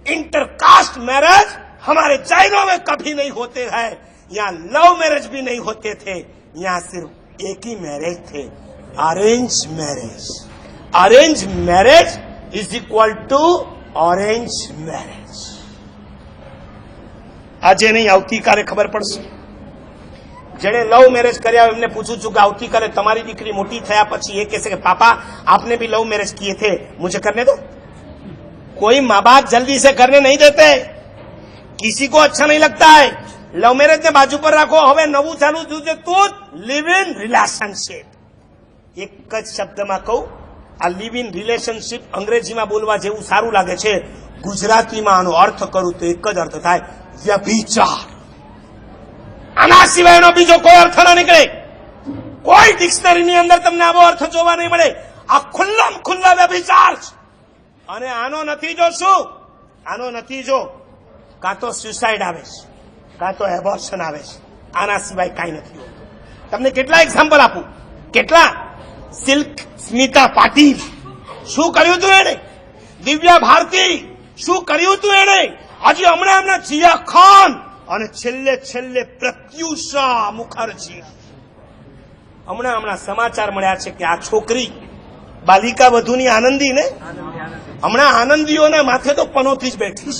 Intercaste marriage हमारे जैनों में कभी नहीं होते हैं। यहाँ लव मैरिज भी नहीं होते थे, यहाँ सिर्फ एक ही मैरिज थे, arrange marriage. Arrange marriage is equal to orange marriage. આજે નહીં, આવતીકાલે ખબર પડશે। જેણે લવ મેરેજ કર્યા એમને પૂછું છું કે આવતીકાલે તમારી દીકરી મોટી થયા પછી એ કહેશે કે पापा आपने भी लव मैरिज किए थे, मुझे करने दो। कोई माँ बाप जल्दी से करने नहीं देते, किसी को अच्छा नहीं लगता है। लव मैरेज ने बाजू पर રાખો, હવે નવું ચાલુ થયું છે તો લિવ ઇન રિલેશનશિપ। એક જ શબ્દમાં કહું, આ લિવ ઇન રિલેશનશિપ અંગ્રેજીમાં બોલવા જેવું સારું લાગે છે, ગુજરાતીમાં આનો અર્થ કરું તો એક જ અર્થ થાય, વ્યભિચાર। આના સિવાયનો બીજો કોઈ અર્થ ન નીકળે, કોઈ ડિક્શનરીની અંદર તમને આવો અર્થ જોવા નહીં મળે। આ ખુલ્લામ ખુલ્લા વ્યભિચાર છે। અને આનો નતીજો શું? આનો નતીજો કાં તો સ્યુસાઇડ આવે છે, કાં તો એબોર્શન આવે છે, આના સિવાય કાંઈ નથી હોતું। તમને કેટલા એક્ઝામ્પલ આપું, કેટલા? સિલ્ક સ્મિતા પાટીલ, શું કર્યું હતું એણે? દિવ્યા ભારતી, શું કર્યું હતું એણે? હજી હમણાં જીયા ખાન અને છેલ્લે છેલ્લે પ્રત્યુષા મુખર્જી। હમણાં સમાચાર મળ્યા છે કે આ છોકરી બાલિકા વધુની આનંદી ને હમણાં આનંદીઓના માથે તો પનોતી જ બેઠી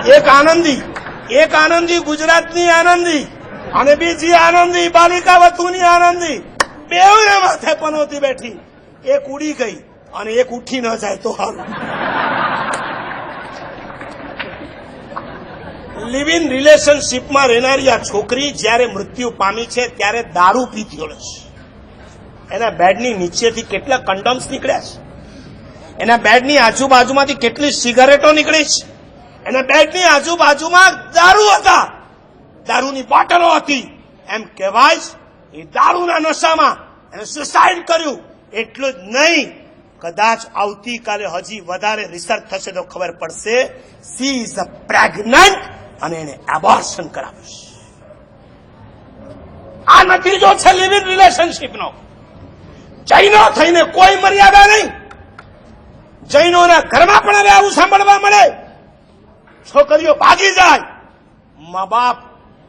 છે। એક આનંદી ગુજરાતની આનંદી અને બીજી આનંદી બાલિકા વધુની આનંદી, બેઉને માથે પનોતી બેઠી। એક ઉડી ગઈ અને એક ઉઠી ન જાય તો સારું। લિવ ઇન રિલેશનશિપમાં રહેનારી આ છોકરી જ્યારે મૃત્યુ પામી છે ત્યારે દારૂ પીતી હોય છે। એના બેડની નીચેથી કેટલા કંડોમ્સ નીકળ્યા છે, એના બેડની આજુબાજુમાંથી કેટલી સિગારેટો નીકળી છે, એના બેડની આજુબાજુમાં દારૂ હતા, દારૂની બોટલો હતી। એમ કહેવાય એ દારૂના નશામાં એને સુસાઇડ કર્યું। એટલું જ નહીં, કદાચ આવતીકાલે હજી વધારે રિસર્ચ થશે તો ખબર પડશે સી ઇઝ અ પ્રેગ્નન્ટ અને એને એબોર્શન કરાવ્યું છે। આ નતીજો છે લિવ ઇન રિલેશનશિપનો। જૈનો થઈને કોઈ મર્યાદા નહીં। જૈનોના ઘરમાં પણ હવે આવું સાંભળવા મળે, છોકરીઓ ભાગી જાય। મા બાપ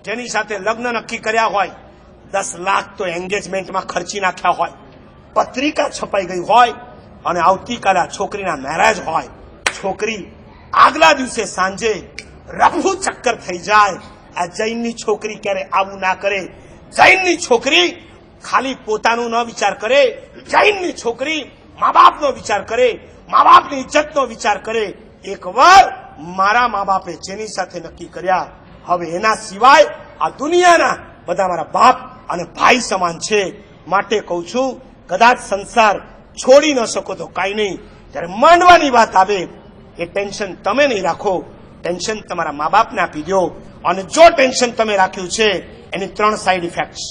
જેની સાથે લગ્ન નક્કી કર્યા હોય, 10 લાખ તો એન્ગેજમેન્ટમાં ખર્ચી નાખ્યા હોય, પત્રિકા છપાઈ ગઈ હોય અને આવતીકાલે આ છોકરીના મેરેજ હોય, છોકરી આગલા દિવસે સાંજે રફુ ચક્કર થઈ જાય। આ જૈનની છોકરી ક્યારે આવું ના કરે। જૈનની છોકરી ખાલી પોતાનું ન વિચાર કરે, જૈનની છોકરી મા બાપનો વિચાર કરે, મા બાપની ઇજ્જતનો વિચાર કરે। એકવાર મારા મા બાપે જેની સાથે નક્કી કર્યા, હવે એના સિવાય આ દુનિયાના બધા મારા બાપ અને ભાઈ સમાન છે। માટે કહું છું, કદાચ સંસાર છોડી ન શકો તો કાંઈ નહીં, જ્યારે માંડવાની વાત આવે એ ટેન્શન તમે નહીં રાખો, ટેન્શન તમારા મા બાપને આપી દો। અને જો ટેન્શન તમે રાખ્યું છે એની 3 સાઇડ ઇફેક્ટ્સ।